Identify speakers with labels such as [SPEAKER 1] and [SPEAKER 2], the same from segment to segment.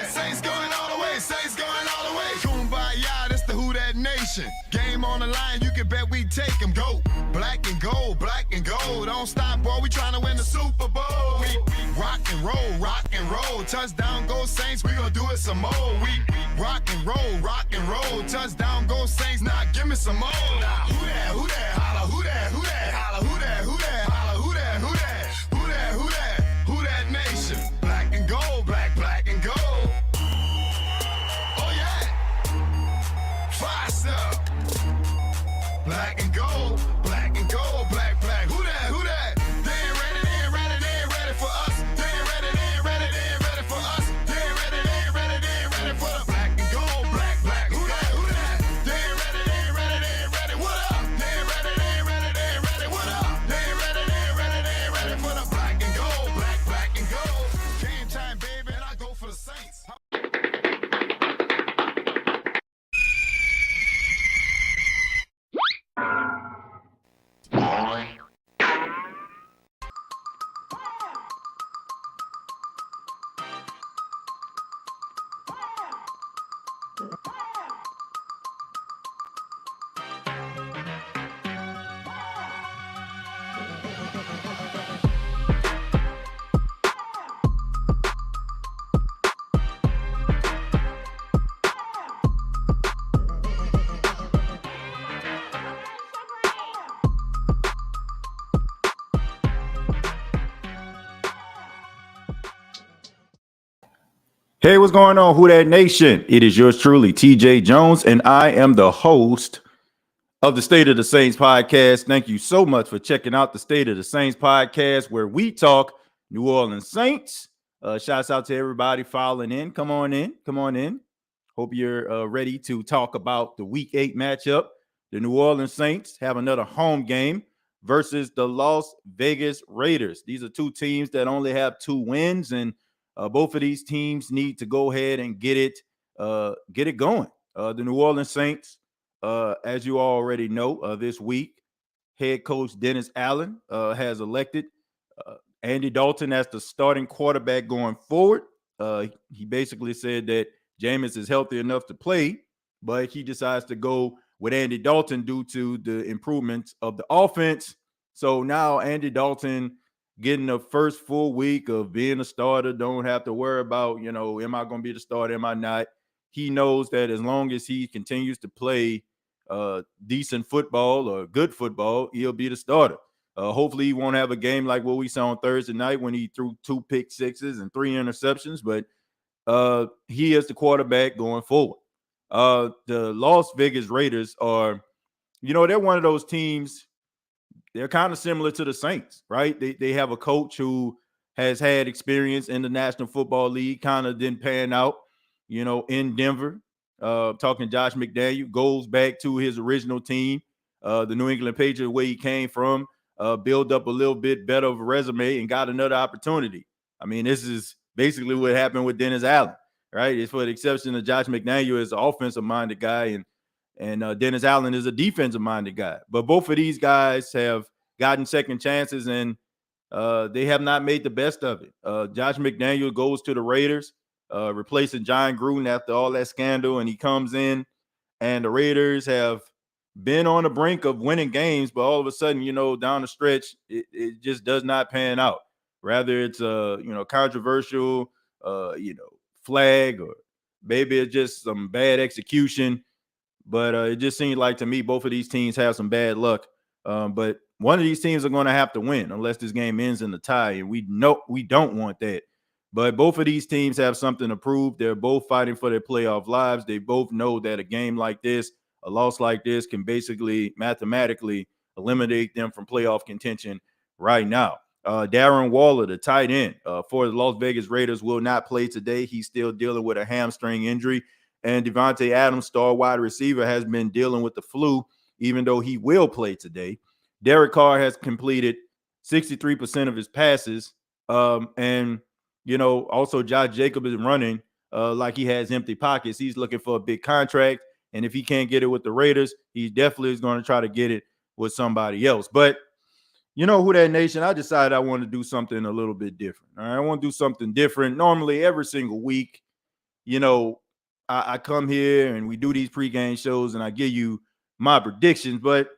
[SPEAKER 1] Saints going all the way, Saints going all the way. Kumbaya, that's the Who That Nation. Game on the line, you can bet we take them. Go black and gold, black and gold. Don't stop, boy, we trying to win the Super Bowl. We rock and roll, rock and roll. Touchdown, go Saints, we gonna do it some more. We rock and roll. Touchdown, go Saints, now give me some more. Now, who that, who that, holla, who that, who that, holla, who that, who that, holla, who that, who that, who that, who that, who that nation. Black and gold, black and gold. Oh yeah, fire stuff. Black and gold, black and gold, black. Who that, who that? They ain't ready, they ain't ready, they ain't ready for us. They ain't ready, they ain't ready, they ain't ready for us. They ain't ready, they ain't ready, they ain't ready for the black and gold, black. Who that, who that? They ain't ready, they ain't ready, they ain't ready. What up? They ain't ready, they ain't ready, they ain't ready. What up? They ain't ready, they ain't ready, they ain't ready for the black and gold, black and gold. Game time, baby, and I go for the Saints.
[SPEAKER 2] Hey, what's going on, Who That Nation? It is yours truly, TJ Jones, and I am the host of the State of the Saints podcast. Thank you so much for checking out the State of the Saints podcast, where we talk New Orleans Saints. Shouts out to everybody filing in. Come on in. Hope you're ready to talk about the Week 8 matchup. The New Orleans Saints have another home game versus the Las Vegas Raiders. These are two teams that only have 2 wins, and both of these teams need to go ahead and get it going. The New Orleans Saints, as you already know, this week, head coach Dennis Allen has elected Andy Dalton as the starting quarterback going forward. He basically said that Jameis is healthy enough to play, but he decides to go with Andy Dalton due to the improvements of the offense. So now Andy Dalton getting the first full week of being a starter, don't have to worry about, am I going to be the starter, am I not? He knows that as long as he continues to play decent football or good football, he'll be the starter. Hopefully he won't have a game like what we saw on Thursday night when he threw 2 pick sixes and 3 interceptions, but he is the quarterback going forward. The Las Vegas Raiders are, they're one of those teams. They're kind of similar to the Saints, right? They have a coach who has had experience in the National Football League, kind of didn't pan out, in Denver. Talking Josh McDaniel, goes back to his original team, the New England Patriots, where he came from, build up a little bit better of a resume and got another opportunity. I mean, this is basically what happened with Dennis Allen, right? It's for the exception of Josh McDaniel is an offensive-minded guy, and Dennis Allen is a defensive-minded guy. But both of these guys have gotten second chances, and they have not made the best of it. Josh McDaniel goes to the Raiders, replacing John Gruden after all that scandal, and he comes in, and the Raiders have been on the brink of winning games, but all of a sudden, down the stretch, it just does not pan out. Rather, it's controversial, flag, or maybe it's just some bad execution. But it just seems like to me both of these teams have some bad luck. But one of these teams are going to have to win unless this game ends in a tie, and we know we don't want that. But both of these teams have something to prove. They're both fighting for their playoff lives. They both know that a game like this, a loss like this, can basically mathematically eliminate them from playoff contention right now. Darren Waller, the tight end for the Las Vegas Raiders, will not play today. He's still dealing with a hamstring injury. And Devontae Adams, star wide receiver, has been dealing with the flu, even though he will play today. Derek Carr has completed 63% of his passes. And also Josh Jacobs is running like he has empty pockets. He's looking for a big contract. And if he can't get it with the Raiders, he definitely is going to try to get it with somebody else. But Who That Nation, I decided I want to do something a little bit different. All right? I want to do something different. Normally, every single week, you know, I come here and we do these pregame shows and I give you my predictions, but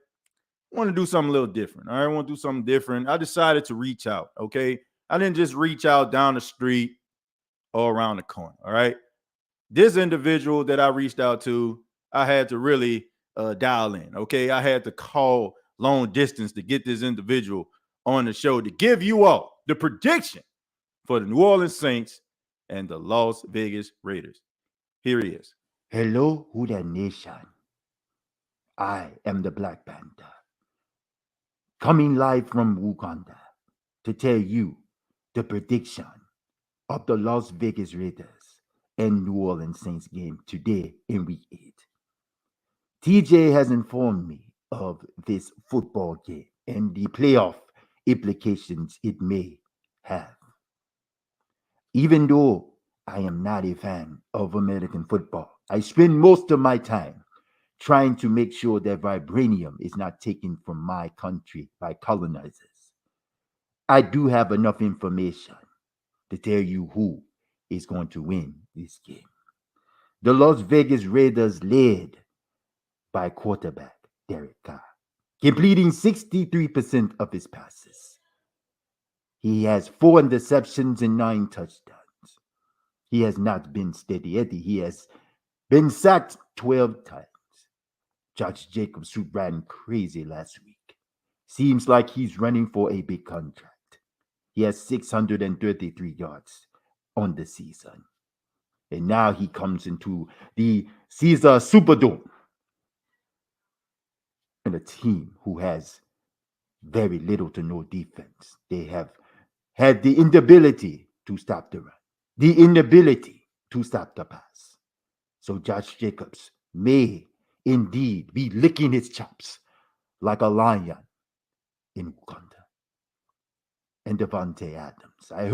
[SPEAKER 2] I want to do something a little different. All right, I want to do something different. I decided to reach out. Okay, I didn't just reach out down the street or around the corner. All right, this individual that I reached out to, I had to really dial in. Okay, I had to call long distance to get this individual on the show to give you all the prediction for the New Orleans Saints and the Las Vegas Raiders. Here he is.
[SPEAKER 3] Hello, Huda Nation. I am the Black Panther, coming live from Uganda to tell you the prediction of the Las Vegas Raiders and New Orleans Saints game today in Week 8. TJ has informed me of this football game and the playoff implications it may have. Even though I am not a fan of American football, I spend most of my time trying to make sure that vibranium is not taken from my country by colonizers. I do have enough information to tell you who is going to win this game. The Las Vegas Raiders led by quarterback Derek Carr, completing 63% of his passes. He has 4 interceptions and 9 touchdowns. He has not been steady Eddie. He has been sacked 12 times. Josh Jacobs who ran crazy last week. Seems like he's running for a big contract. He has 633 yards on the season. And now he comes into the Caesar Superdome. And a team who has very little to no defense. They have had the inability to stop the run, the inability to stop the pass. So Josh Jacobs may indeed be licking his chops like a lion in Uganda. And Devontae Adams, I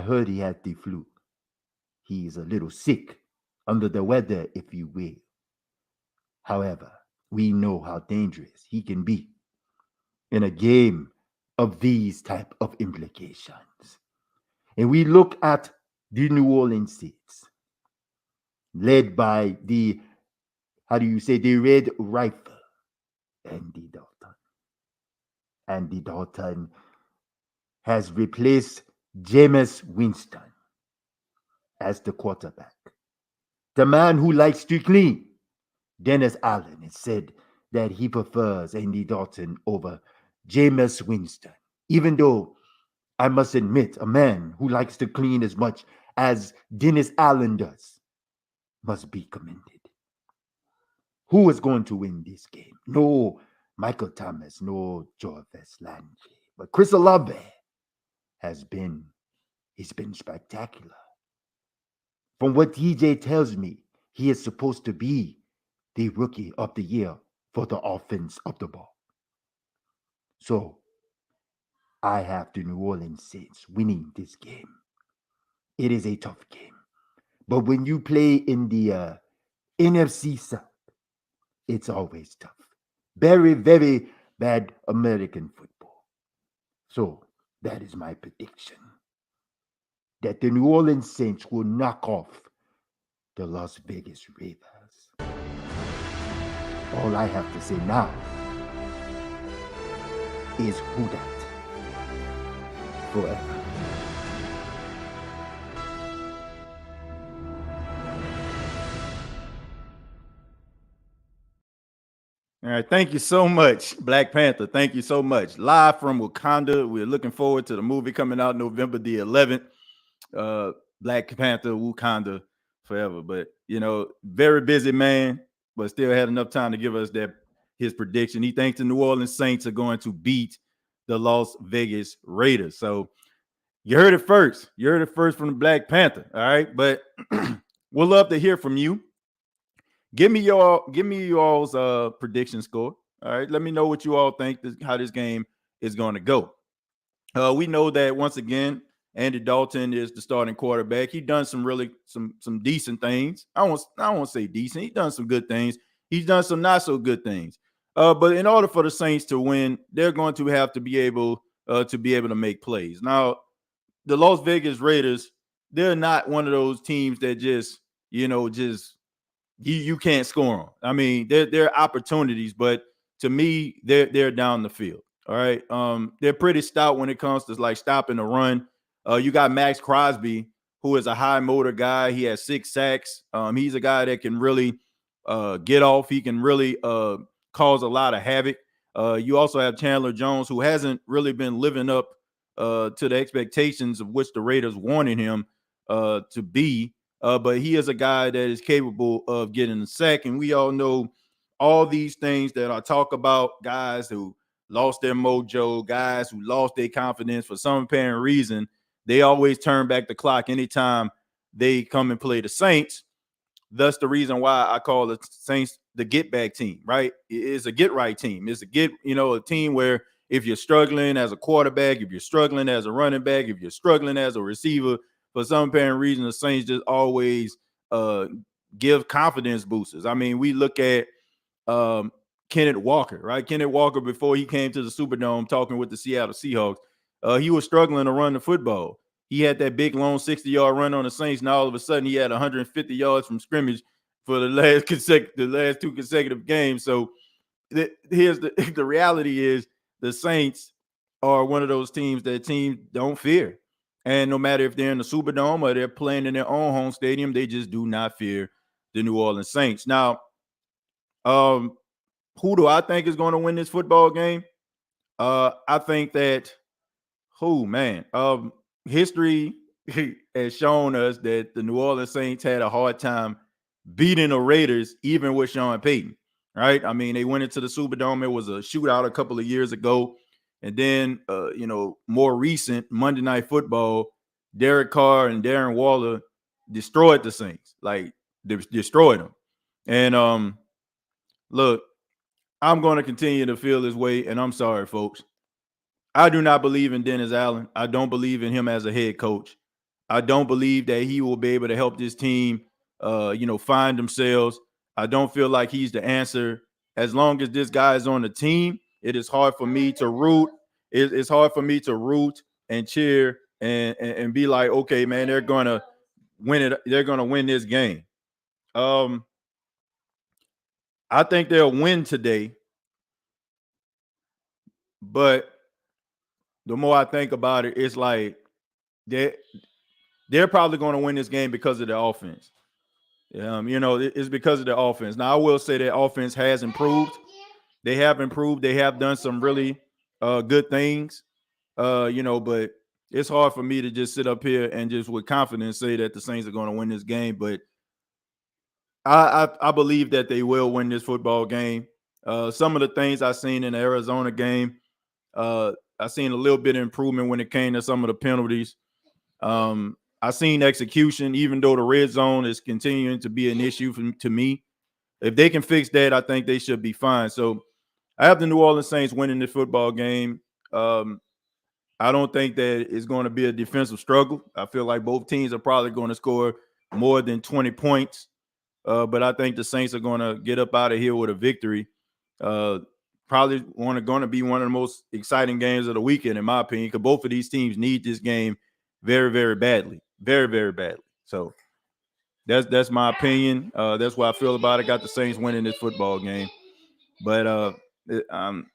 [SPEAKER 3] heard he had the flu. He's a little sick, under the weather, if you will. However, we know how dangerous he can be in a game of these type of implications. And we look at the New Orleans Saints, led by the Red Rifle, Andy Dalton. Andy Dalton has replaced Jameis Winston as the quarterback. The man who likes to clean, Dennis Allen, has said that he prefers Andy Dalton over Jameis Winston, even though I must admit, a man who likes to clean as much as Dennis Allen does must be commended. Who is going to win this game? No Michael Thomas, no Jarvis Landry, but Chris Olave he's been spectacular. From what DJ tells me, he is supposed to be the rookie of the year for the offense of the ball. So I have the New Orleans Saints winning this game. It is a tough game. But when you play in the NFC South, it's always tough. Very, very bad American football. So that is my prediction. That the New Orleans Saints will knock off the Las Vegas Raiders. All I have to say now is who that forever.
[SPEAKER 2] All right, thank you so much, Black Panther. Thank you so much. Live from Wakanda. We're looking forward to the movie coming out November the 11th. Black Panther, Wakanda forever. But very busy man, but still had enough time to give us his prediction. He thinks the New Orleans Saints are going to beat the Las Vegas Raiders. So you heard it first. You heard it first from the Black Panther. All right, but we'll love to hear from you. Give me y'all's prediction score. All right, let me know what you all think how this game is going to go. We know that once again, Andy Dalton is the starting quarterback. He done some decent things. I won't say decent. He's done some good things. He's done some not so good things. But in order for the Saints to win, they're going to have to be able to make plays. Now, the Las Vegas Raiders, they're not one of those teams that just, just you can't score on. I mean, there are opportunities, but to me, they're down the field. All right. They're pretty stout when it comes to like stopping the run. You got Max Crosby, who is a high motor guy. He has 6 sacks. He's a guy that can really get off. He can really cause a lot of havoc. You also have Chandler Jones, who hasn't really been living up to the expectations of which the Raiders wanted him to be. But he is a guy that is capable of getting a sack. And we all know all these things that I talk about, guys who lost their mojo, guys who lost their confidence for some apparent reason. They always turn back the clock anytime they come and play the Saints. Thus, the reason why I call the Saints the get back team, right? It's a get right team. It's a team where if you're struggling as a quarterback, if you're struggling as a running back, if you're struggling as a receiver, for some apparent reason, the Saints just always give confidence boosters. I mean, we look at Kenneth Walker, right? Kenneth Walker, before he came to the Superdome talking with the Seattle Seahawks, he was struggling to run the football. He had that big, long 60-yard run on the Saints. Now, all of a sudden, he had 150 yards from scrimmage for the last 2 consecutive games. So here's the reality is the Saints are one of those teams that teams don't fear. And no matter if they're in the Superdome or they're playing in their own home stadium, they just do not fear the New Orleans Saints. Now, who do I think is going to win this football game? I think that, history has shown us that the New Orleans Saints had a hard time beating the Raiders, even with Sean Payton, right? I mean, they went into the Superdome. It was a shootout a couple of years ago. And then, more recent Monday Night Football, Derek Carr and Darren Waller destroyed the Saints, like destroyed them. And look, I'm going to continue to feel this way, and I'm sorry, folks. I do not believe in Dennis Allen. I don't believe in him as a head coach. I don't believe that he will be able to help this team, find themselves. I don't feel like he's the answer. As long as this guy is on the team, it is hard for me to root. It's hard for me to root and cheer and be like, okay, man, they're gonna win it. They're gonna win this game. I think they'll win today, but the more I think about it, it's like they're probably going to win this game because of the offense. It's because of the offense. Now, I will say that offense has improved. They have improved. They have done some really good things, but it's hard for me to just sit up here and just with confidence say that the Saints are going to win this game. But I believe that they will win this football game. Some of the things I've seen in the Arizona game, I seen a little bit of improvement when it came to some of the penalties. I seen execution, even though the red zone is continuing to be an issue to me. If they can fix that, I think they should be fine. So I have the New Orleans Saints winning the football game. I don't think that it's going to be a defensive struggle. I feel like both teams are probably going to score more than 20 points. But I think the Saints are going to get up out of here with a victory. Probably going to be one of the most exciting games of the weekend, in my opinion, because both of these teams need this game very, very badly. Very, very badly. So that's my opinion. That's what I feel about it. Got the Saints winning this football game. But I'm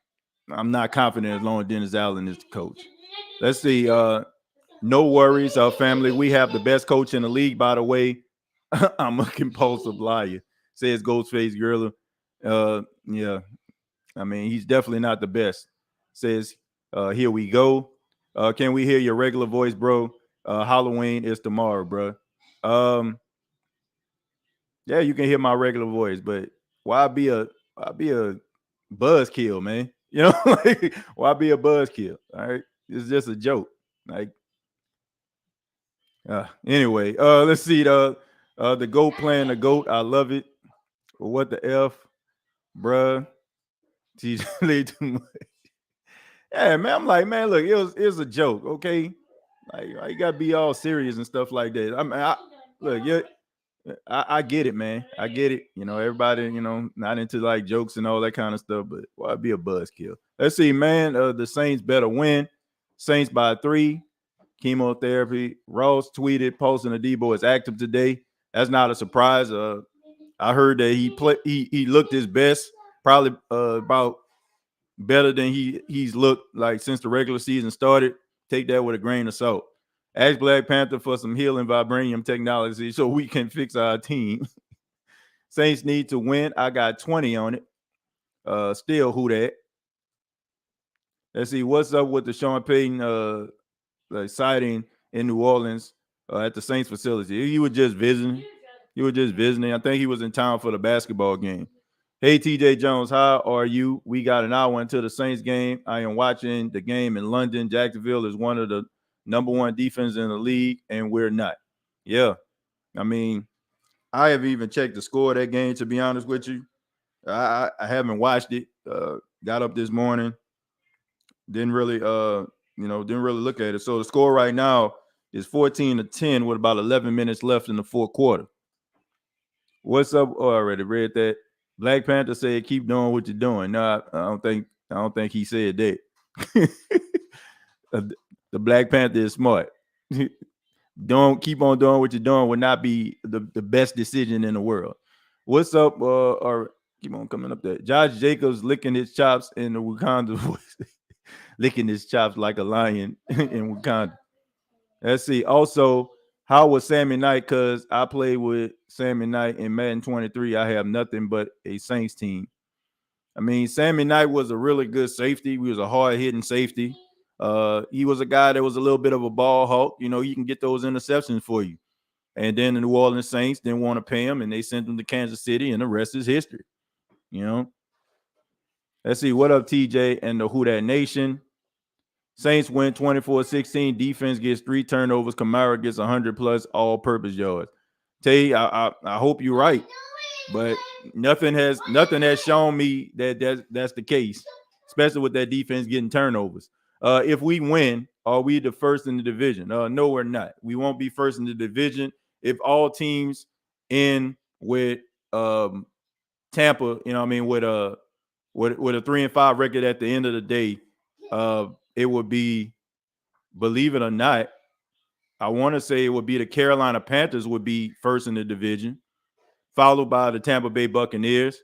[SPEAKER 2] not confident as long as Dennis Allen is the coach. Let's see. No worries, family. We have the best coach in the league, by the way. I'm a compulsive liar, says Ghostface Gorilla. Yeah. I mean, he's definitely not the best. Says, here we go. Can we hear your regular voice, bro? Halloween is tomorrow, bro. Yeah, you can hear my regular voice, but why be a buzzkill, man? You know, like, why be a buzzkill? All right, it's just a joke. Like, anyway, let's see the goat playing the goat. I love it. What the f, bruh? She's too much. Yeah, man. I'm like, man, look, it was a joke, okay? Like, you gotta be all serious and stuff like that. I mean, look, yeah, I get it, man. I get it. You know, everybody, not into like jokes and all that kind of stuff, but why be a buzzkill? Let's see, man. The Saints better win. Saints by 3. chemotherapy. Ross tweeted, posting Adebo is active today. That's not a surprise. I heard that he looked his best, probably about better than he's looked like since the regular season started. Take that with a grain of salt. Ask Black Panther for some healing vibranium technology so we can fix our team. Saints need to win. I got 20 on it. Still, who that? Let's see. What's up with the Sean Payton sighting in New Orleans at the Saints facility? He was just visiting. I think he was in town for the basketball game. Hey, TJ Jones, how are you? We got an hour until the Saints game. I am watching the game in London. Jacksonville is one of the number one defense in the league, and we're not. Yeah. I mean, I haven't even checked the score of that game, to be honest with you. I haven't watched it. Got up this morning. Didn't really look at it. So the score right now is 14-10 with about 11 minutes left in the fourth quarter. What's up? Oh, I already read that. Black Panther said, "Keep doing what you're doing." No, I don't think he said that. The Black Panther is smart. Don't keep on doing what you're doing would not be the best decision in the world. What's up? Or keep on coming up there. Josh Jacobs licking his chops in the Wakanda voice. Licking his chops like a lion in Wakanda. Let's see. Also, how was Sammy Knight? Because I played with Sammy Knight in Madden 23. I have nothing but a Saints team. I mean, Sammy Knight was a really good safety. He was a hard-hitting safety. He was a guy that was a little bit of a ball hawk. You know, he can get those interceptions for you. And then the New Orleans Saints didn't want to pay him, and they sent him to Kansas City, and the rest is history. You know? Let's see. What up, TJ and the Who Dat Nation? Saints win 24-16. Defense gets 3 turnovers. Kamara gets 100+ all-purpose yards. Tay, I hope you're right, but nothing has shown me that's the case, especially with that defense getting turnovers. If we win, are we the first in the division? No, we're not. We won't be first in the division if all teams end with Tampa. You know what I mean, with a 3-5 record at the end of the day. It would be, believe it or not, I want to say it would be the Carolina Panthers would be first in the division, followed by the Tampa Bay Buccaneers,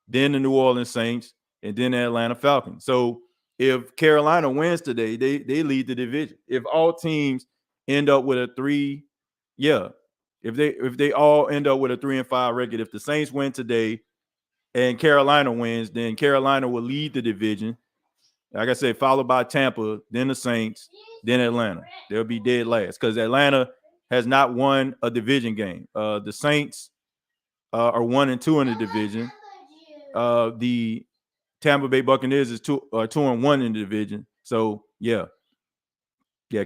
[SPEAKER 2] then the New Orleans Saints, and then the Atlanta Falcons. So if Carolina wins today, they lead the division. If all teams end up with a 3, if they all end up with a 3-5 record, if the Saints win today and Carolina wins, then Carolina will lead the division. Like I said, followed by Tampa, then the Saints, then Atlanta. They'll be dead last because Atlanta has not won a division game. The Saints are 1-2 in the division. The Tampa Bay Buccaneers is 2-1 in the division. So yeah,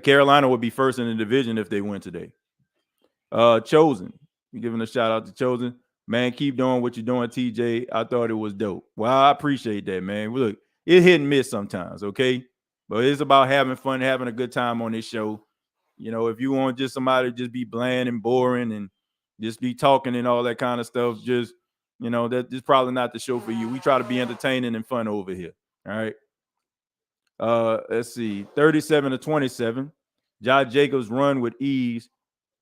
[SPEAKER 2] Carolina would be first in the division if they win today. Chosen, you're giving a shout out to Chosen. Man, keep doing what you're doing, TJ. I thought it was dope. Well, I appreciate that, man. Look. It hit and miss sometimes, okay? But it's about having fun, having a good time on this show. You know, if you want just somebody to just be bland and boring and just be talking and all that kind of stuff, just, you know, that's probably not the show for you. We try to be entertaining and fun over here, all right? Let's see, 37-27. Josh Jacobs run with ease.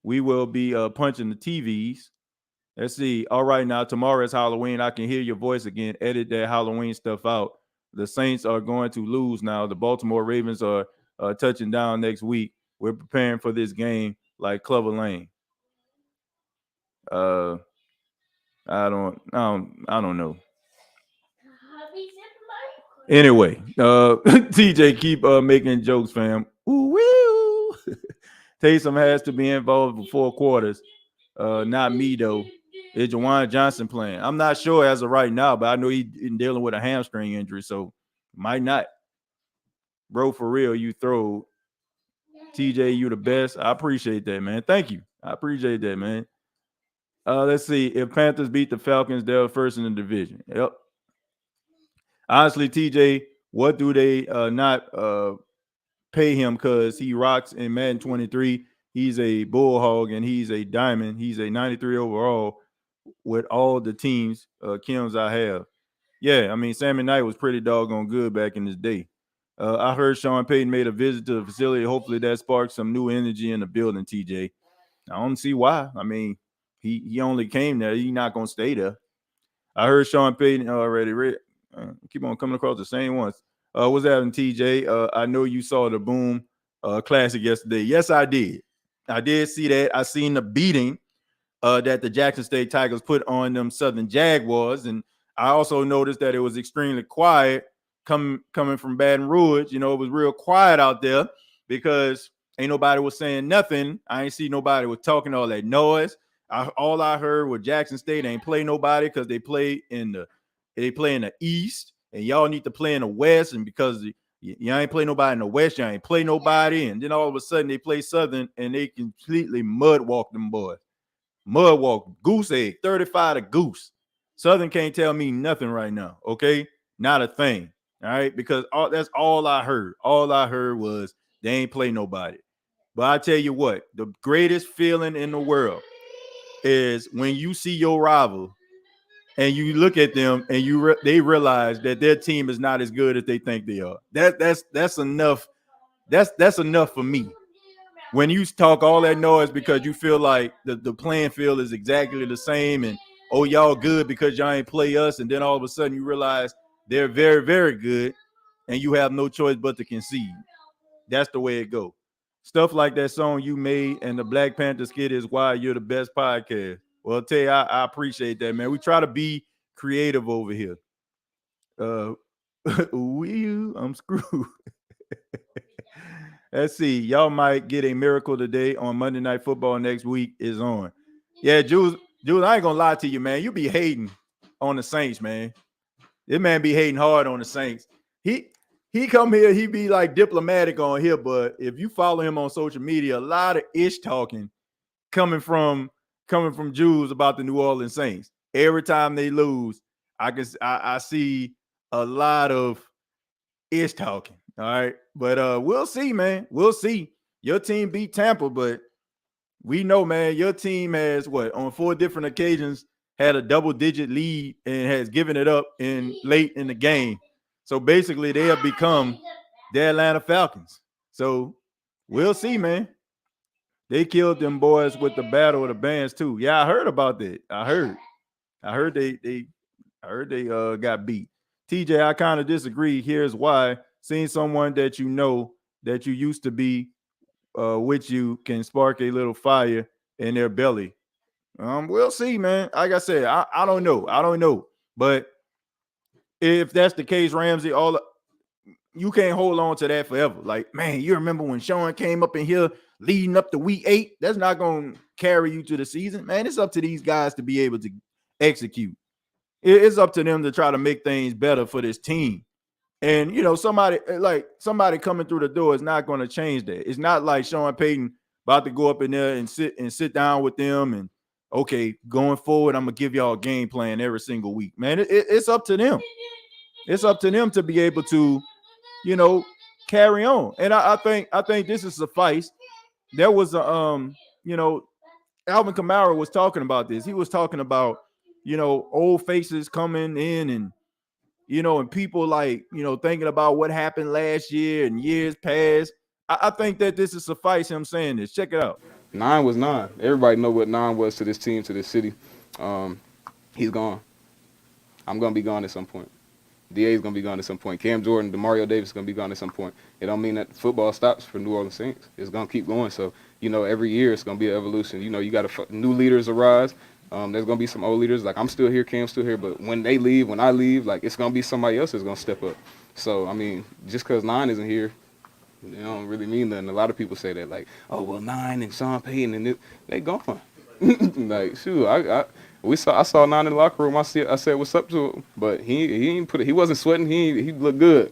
[SPEAKER 2] We will be punching the TVs. Let's see. All right, now tomorrow is Halloween. I can hear your voice again. Edit that Halloween stuff out. The Saints are going to lose now. The Baltimore Ravens are touching down next week. We're preparing for this game like Clover Lane. I don't know. Anyway, TJ, keep making jokes, fam. Ooh, Taysom has to be involved for 4 quarters. Not me though. Is Jawan Johnson playing? I'm not sure as of right now, but I know he's dealing with a hamstring injury, so might not. Bro, for real, you throw. TJ, you the best. I appreciate that, man. Thank you. I appreciate that, man. Let's see. If Panthers beat the Falcons, they're first in the division. Yep. Honestly, TJ, what do they not pay him because he rocks in Madden 23? He's a bull hog and he's a diamond. He's a 93 overall with all the teams, Kims I have. Yeah, I mean, Sammy Knight was pretty doggone good back in his day. I heard Sean Payton made a visit to the facility. Hopefully that sparks some new energy in the building, TJ. I don't see why. I mean, he only came there. He's not going to stay there. I heard Sean Payton already. Keep on coming across the same ones. What's happening, TJ? I know you saw the Boom Classic yesterday. Yes, I did. I did see that. I seen the beating that the Jackson State Tigers put on them Southern Jaguars, and I also noticed that it was extremely quiet coming from Baton Rouge. You know, it was real quiet out there because ain't nobody was saying nothing. I ain't see nobody was talking all that noise. All I heard was Jackson State ain't play nobody because they play in the East, and y'all need to play in the West, and because you ain't play nobody in the West, you ain't play nobody, and then all of a sudden they play Southern and they completely mud walk them boys. Mud walk, goose egg, 35 to goose. Southern can't tell me nothing right now, okay? Not a thing, all right? Because that's all I heard. All I heard was they ain't play nobody. But I tell you what, the greatest feeling in the world is when you see your rival and you look at them and they realize that their team is not as good as they think they are. That's enough. That's enough for me. When you talk all that noise because you feel like the playing field is exactly the same and oh y'all good because y'all ain't play us, and then all of a sudden you realize they're very, very good and you have no choice but to concede. That's the way it goes. Stuff like that song you made and the Black Panther skit is why you're the best podcast. Well, I'll tell you, I appreciate that, man. We try to be creative over here. I'm screwed. Let's see. Y'all might get a miracle today on Monday Night Football next week is on. Yeah, Jules, I ain't gonna lie to you, man. You be hating on the Saints, man. This man be hating hard on the Saints. He come here, he be like diplomatic on here, but if you follow him on social media, a lot of ish talking coming from Jews about the New Orleans Saints. Every time they lose, I see a lot of ish talking. All right, but we'll see, man. We'll see. Your team beat Tampa, but we know, man, your team has on 4 different occasions had a double-digit lead and has given it up late in the game. So basically, they have become the Atlanta Falcons. So we'll see, man. They killed them boys with the Battle of the Bands too. Yeah, I heard about that. I heard they got beat. TJ, I kind of disagree. Here's why. Seeing someone that you know that you used to be with you can spark a little fire in their belly. We'll see, man. Like I said, I don't know. But if that's the case, Ramsey, you can't hold on to that forever. Like, man, you remember when Sean came up in here leading up to week 8? That's not going to carry you to the season, man. It's up to these guys to be able to execute. It's up to them to try to make things better for this team. And, you know, somebody coming through the door is not going to change that. It's not like Sean Payton about to go up in there and sit down with them and, okay, going forward, I'm going to give y'all a game plan every single week. Man, it's up to them. It's up to them to be able to, you know, carry on. And I think this is suffice. There was Alvin Kamara was talking about this. He was talking about, you know, old faces coming in and, you know, and people like, you know, thinking about what happened last year and years past. I think that this is suffice him saying this. Check it out.
[SPEAKER 4] 9 was 9. Everybody know what 9 was to this team, to this city. He's gone. I'm going to be gone at some point. DA is going to be gone at some point. Cam Jordan, Demario Davis is going to be gone at some point. It don't mean that football stops for New Orleans Saints. It's going to keep going. So, you know, every year it's going to be an evolution. You know, you got new leaders arise. There's going to be some old leaders. Like, I'm still here, Cam's still here. But when they leave, when I leave, like, it's going to be somebody else that's going to step up. So, I mean, just because 9 isn't here, it don't really mean nothing. A lot of people say that, like, oh, well, 9 and Sean Payton, and they gone. Like, shoot, I saw 9 in the locker room. I said, what's up to him? But he wasn't sweating. He looked good.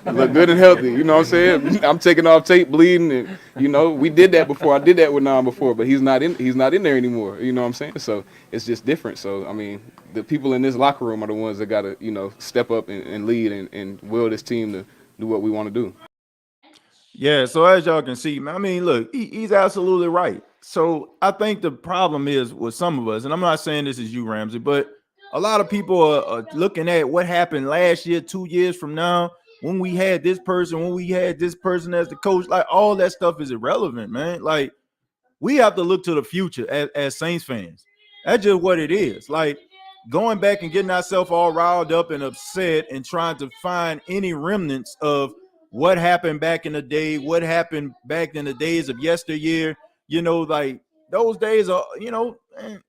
[SPEAKER 4] Look good and healthy, you know what I'm saying? I'm taking off tape, bleeding, and you know we did that before. I did that with 9 before, but he's not in there anymore. You know what I'm saying? So it's just different. So I mean, the people in this locker room are the ones that gotta step up and lead and will this team to do what we want to do.
[SPEAKER 2] Yeah. So as y'all can see, I mean, look, he's absolutely right. So I think the problem is with some of us, and I'm not saying this is you, Ramsey, but a lot of people are looking at what happened last year, 2 years from now. when we had this person, when we had this person as the coach. Like, all that stuff is irrelevant, man. Like, we have to look to the future as Saints fans. That's just what it is. Like, going back and getting ourselves all riled up and upset and trying to find any remnants of what happened back in the day, what happened back in the days of yesteryear, like those days are,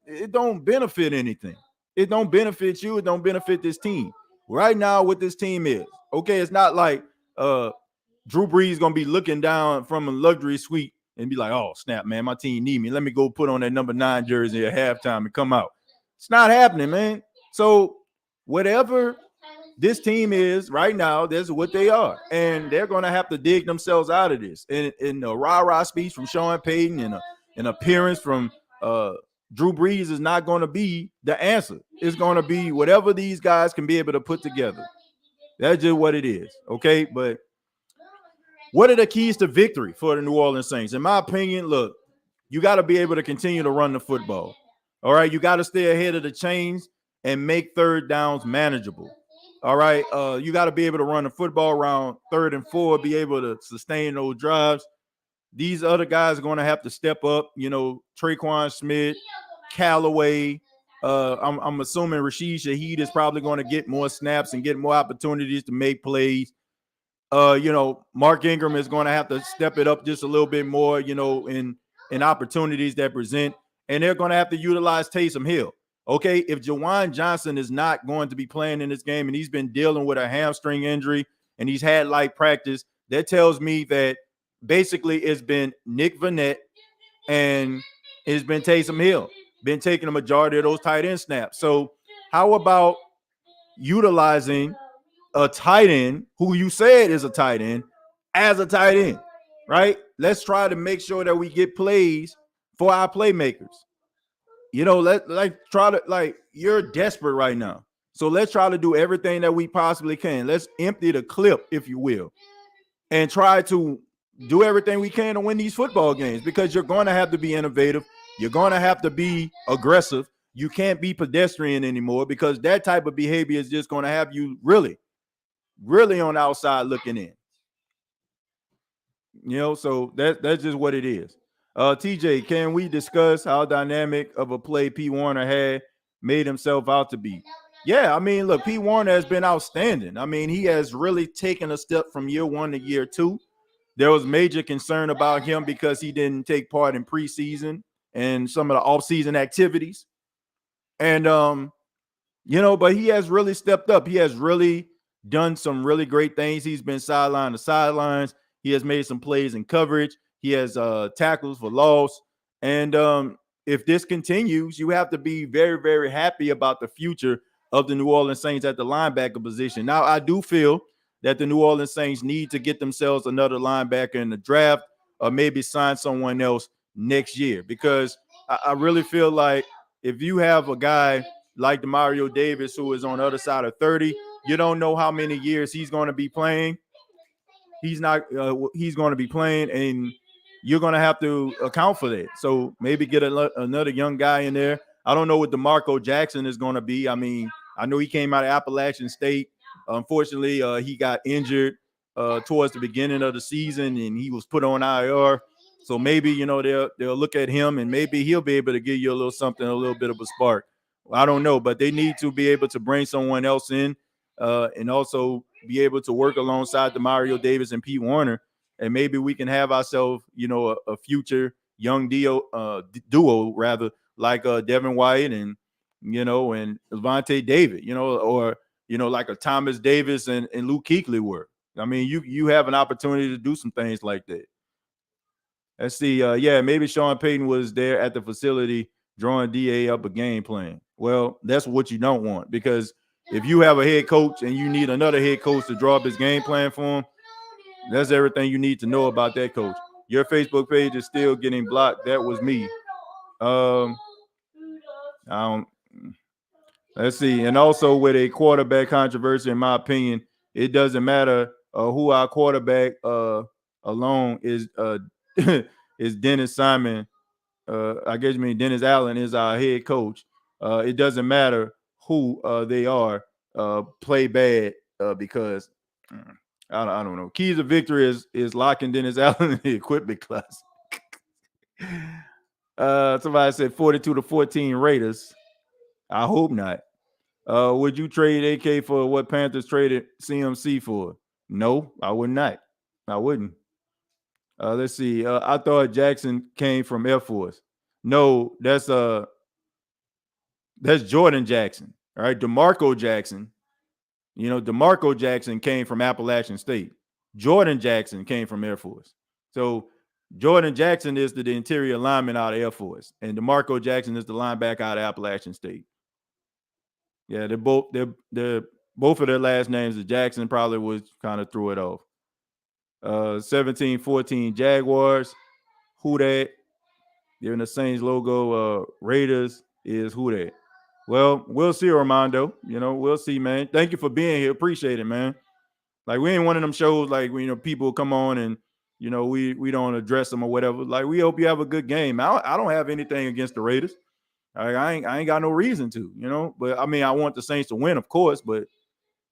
[SPEAKER 2] it don't benefit anything. It don't benefit you. It don't benefit this team. Right now, what this team is, okay, it's not like Drew Brees gonna be looking down from a luxury suite and be like, oh, snap, man, my team need me. Let me go put on that number 9 jersey at halftime and come out. It's not happening, man. So whatever this team is right now, that's what they are. And they're going to have to dig themselves out of this. In a rah-rah speech from Sean Payton and an appearance from Drew Brees is not going to be the answer. It's going to be whatever these guys can be able to put together. That's just what it is, okay? But what are the keys to victory for the New Orleans Saints? In my opinion, look, you got to be able to continue to run the football. All right, you got to stay ahead of the chains and make third downs manageable. All right, you got to be able to run the football around 3rd and 4, be able to sustain those drives. These other guys are going to have to step up. Traquan Smith, Callaway. I'm assuming Rashid Shaheed is probably going to get more snaps and get more opportunities to make plays. Mark Ingram is going to have to step it up just a little bit more, in opportunities that present. And they're going to have to utilize Taysom Hill. Okay, if Jawan Johnson is not going to be playing in this game and he's been dealing with a hamstring injury and he's had light practice, that tells me that basically it's been Nick Vannett and it's been Taysom Hill, been taking a majority of those tight end snaps. So how about utilizing a tight end who you said is a tight end as a tight end, right? Let's try to make sure that we get plays for our playmakers. You're desperate right now. So let's try to do everything that we possibly can. Let's empty the clip, if you will, and try to do everything we can to win these football games, because you're going to have to be innovative. You're going to have to be aggressive. You can't be pedestrian anymore, because that type of behavior is just going to have you really on the outside looking in. So that's just what it is. TJ, can we discuss how dynamic of a play P. Warner had made himself out to be? Yeah, I mean, look, P. Warner has been outstanding. I mean, he has really taken a step from year 1 to year 2. There was major concern about him because he didn't take part in preseason and some of the offseason activities. And, but he has really stepped up. He has really done some really great things. He's been sideline to sidelines. He has made some plays in coverage. He has tackles for loss. And if this continues, you have to be very, very happy about the future of the New Orleans Saints at the linebacker position. Now, I do feel that the New Orleans Saints need to get themselves another linebacker in the draft, or maybe sign someone else next year, because I really feel like if you have a guy like Demario Davis who is on the other side of 30, you don't know how many years he's going to be playing. He's going to be playing, and you're going to have to account for that. So maybe get another young guy in there. I don't know what DeMarco Jackson is going to be. I mean, I know he came out of Appalachian State. Unfortunately, he got injured towards the beginning of the season, and he was put on IR. So maybe, they'll look at him, and maybe he'll be able to give you a little something, a little bit of a spark. I don't know, but they need to be able to bring someone else in and also be able to work alongside Demario Davis and Pete Warner. And maybe we can have ourselves, a future young duo rather, like Devin White and Levante David, or like a Thomas Davis and Luke Kuechly were. I mean, you have an opportunity to do some things like that. Let's see. Maybe Sean Payton was there at the facility drawing DA up a game plan. Well, that's what you don't want, because if you have a head coach and you need another head coach to draw up his game plan for him, that's everything you need to know about that coach. Your Facebook page is still getting blocked. That was me. Let's see. And also with a quarterback controversy, in my opinion, it doesn't matter who our quarterback alone is. Is Dennis Simon. I guess Dennis Allen is our head coach. It doesn't matter who they are. Play bad because I don't know. Keys of victory is locking Dennis Allen in the equipment class. Somebody said 42-14 Raiders. I hope not. Would you trade AK for what Panthers traded CMC for? No, I would not. I wouldn't. Let's see. I thought Jackson came from Air Force. No, that's Jordan Jackson. All right, DeMarco Jackson. You know, DeMarco Jackson came from Appalachian State. Jordan Jackson came from Air Force. So Jordan Jackson is the interior lineman out of Air Force, and DeMarco Jackson is the linebacker out of Appalachian State. Yeah, they're both of their last names is Jackson. Probably was kind of threw it off. 17-14 Jaguars. Who that? Giving the Saints logo. Raiders is who that? Well, we'll see, Armando. You know, we'll see, man. Thank you for being here. Appreciate it, man. Like, we ain't one of them shows like, you know, people come on and, you know, we don't address them or whatever. Like, we hope you have a good game. I don't have anything against the Raiders. I ain't got no reason to, you know. But I mean, I want the Saints to win, of course. But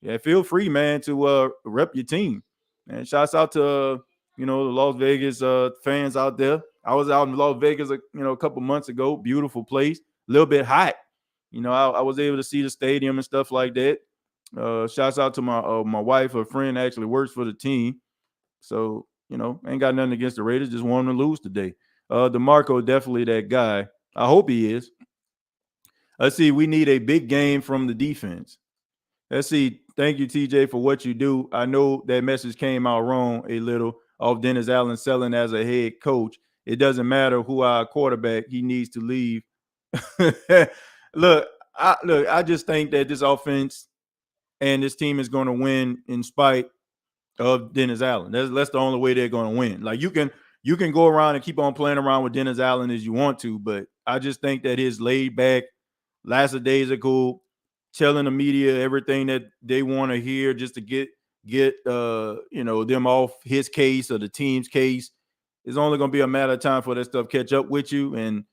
[SPEAKER 2] yeah, feel free, man, to rep your team. And shouts out to you know, the Las Vegas fans out there. I was out in Las Vegas, a couple months ago. Beautiful place, a little bit hot. You know, I was able to see the stadium and stuff like that. Shouts out to my wife. Her friend actually works for the team, so you know, ain't got nothing against the Raiders. Just want them to lose today. DeMarco definitely that guy. I hope he is. Let's see. We need a big game from the defense. Let's see. Thank you, TJ, for what you do. I know that message came out wrong a little off Dennis Allen selling as a head coach. It doesn't matter who our quarterback, he needs to leave. I just think that this offense and this team is going to win in spite of Dennis Allen. That's the only way they're going to win. Like, you can go around and keep on playing around with Dennis Allen as you want to, but I just think that his laid back, lackadaisical, telling the media everything that they want to hear just to get them off his case or the team's case, it's only going to be a matter of time for that stuff catch up with you. And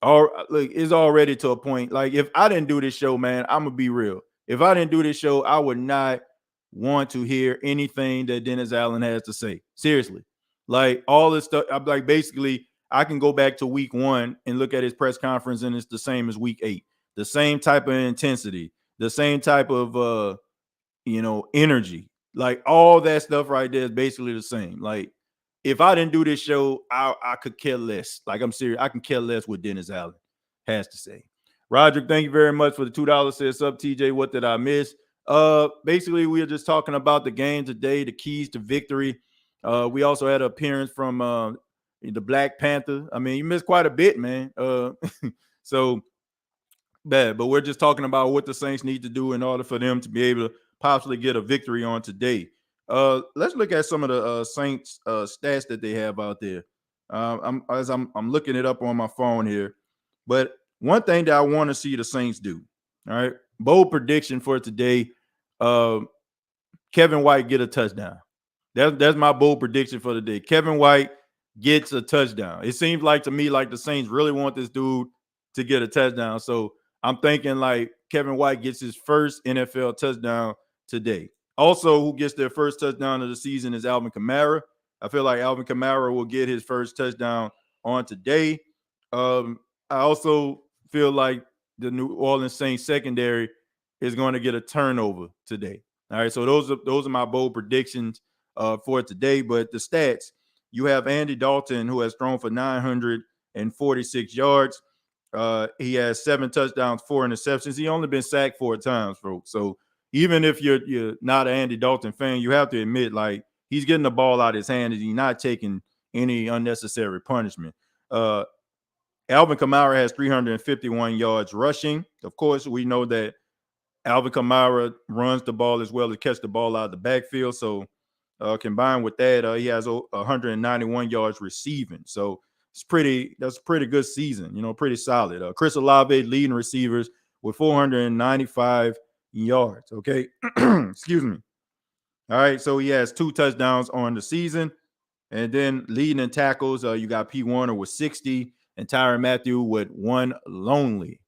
[SPEAKER 2] it's already to a point. Like, if I didn't do this show, man, I'm gonna be real. If I didn't do this show, I would not want to hear anything that Dennis Allen has to say. Seriously, like, all this stuff. I'm like, basically, I can go back to week 1 and look at his press conference, and it's the same as week 8. The same type of intensity, the same type of energy. Like, all that stuff right there is basically the same. Like, if I didn't do this show, I could care less. Like, I'm serious. I can care less what Dennis Allen has to say. Roderick, thank you very much for the $2. Says up, TJ. What did I miss? Basically, we are just talking about the game today, the keys to victory. We also had an appearance from the Black Panther. I mean, you missed quite a bit, man. So bad, but we're just talking about what the Saints need to do in order for them to be able to possibly get a victory on today. Let's look at some of the Saints stats that they have out there. I'm looking it up on my phone here, but one thing that I want to see the Saints do, all right, bold prediction for today: Kevin White get a touchdown. That's my bold prediction for the day. Kevin White gets a touchdown. It seems like to me like the Saints really want this dude to get a touchdown. So I'm thinking like Kevin White gets his first NFL touchdown today. Also, who gets their first touchdown of the season is Alvin Kamara. I feel like Alvin Kamara will get his first touchdown on today. I also feel like the New Orleans Saints secondary is going to get a turnover today. All right, so those are my bold predictions for today. But the stats, you have Andy Dalton, who has thrown for 946 yards. He has 7 touchdowns, 4 interceptions. He only been sacked 4 times, folks. So even if you're not an Andy Dalton fan, you have to admit, like, he's getting the ball out of his hand and he's not taking any unnecessary punishment. Alvin Kamara has 351 yards rushing. Of course, we know that Alvin Kamara runs the ball as well as catch the ball out of the backfield. So combined with that, he has 191 yards receiving. So that's a pretty good season, pretty solid. Chris Olave leading receivers with 495 yards. Okay. Excuse me. All right. So he has 2 touchdowns on the season. And then leading in tackles, you got P. Warner with 60 and Tyrann Mathieu with 1 lonely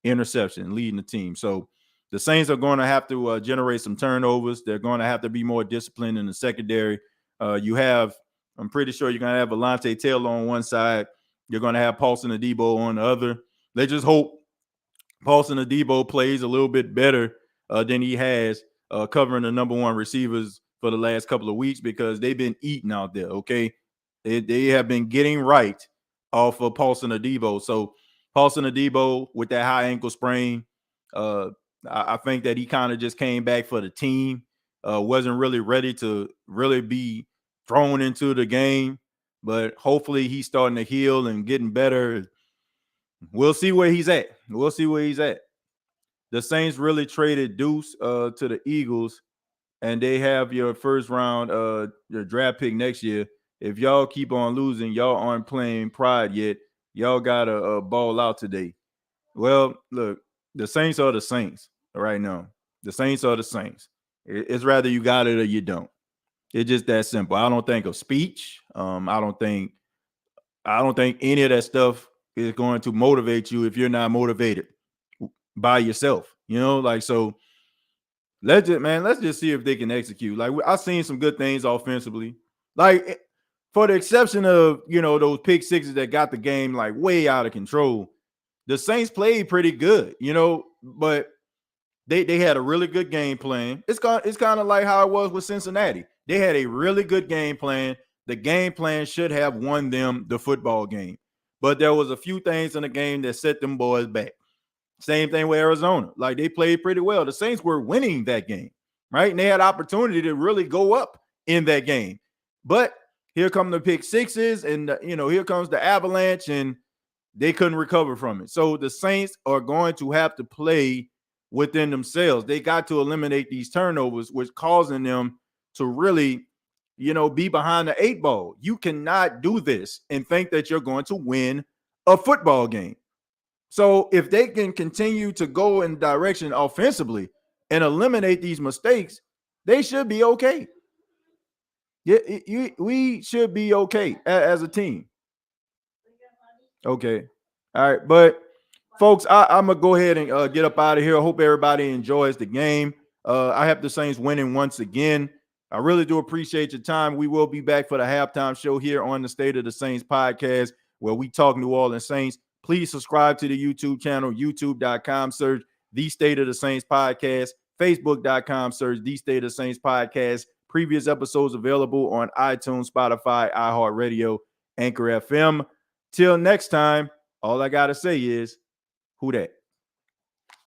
[SPEAKER 2] interception leading the team. So the Saints are going to have to generate some turnovers. They're going to have to be more disciplined in the secondary. I'm pretty sure you're going to have Alontae Taylor on one side. You're going to have Paulson Adebo on the other. They just hope Paulson Adebo plays a little bit better than he has covering the number one receivers for the last couple of weeks, because they've been eating out there, okay? They have been getting right off of Paulson Adebo. So Paulson Adebo with that high ankle sprain, I think that he kind of just came back for the team, wasn't really ready to really be thrown into the game, but hopefully he's starting to heal and getting better. We'll see where he's at. The Saints really traded Deuce to the Eagles, and they have your first round, your draft pick next year. If y'all keep on losing, y'all aren't playing pride yet. Y'all got to ball out today. Well, look, the Saints are the Saints right now. The Saints are the Saints. It's rather you got it or you don't. It's just that simple. I don't think of speech. I don't think any of that stuff is going to motivate you if you're not motivated by yourself. So let's just see if they can execute. Like, I've seen some good things offensively. Like, for the exception of, those pick sixes that got the game like way out of control, the Saints played pretty good, but they had a really good game plan. It's kind of like how it was with Cincinnati. They had a really good game plan. The game plan should have won them the football game, but there was a few things in the game that set them boys back. Same thing with Arizona. Like, they played pretty well. The Saints were winning that game, right? And they had opportunity to really go up in that game. But here come the pick sixes, and here comes the avalanche, and they couldn't recover from it. So the Saints are going to have to play within themselves. They got to eliminate these turnovers, which causing them to really, be behind the eight ball. You cannot do this and think that you're going to win a football game. So if they can continue to go in direction offensively and eliminate these mistakes, they should be okay. Yeah, we should be okay as a team. Okay. All right. But folks, I'm going to go ahead and get up out of here. I hope everybody enjoys the game. I have the Saints winning once again. I really do appreciate your time. We will be back for the halftime show here on the State of the Saints podcast, where we talk New Orleans Saints. Please subscribe to the YouTube channel, youtube.com, search The State of the Saints podcast, facebook.com, search The State of the Saints podcast. Previous episodes available on iTunes, Spotify, iHeartRadio, Anchor FM. Till next time, all I got to say is, who dat?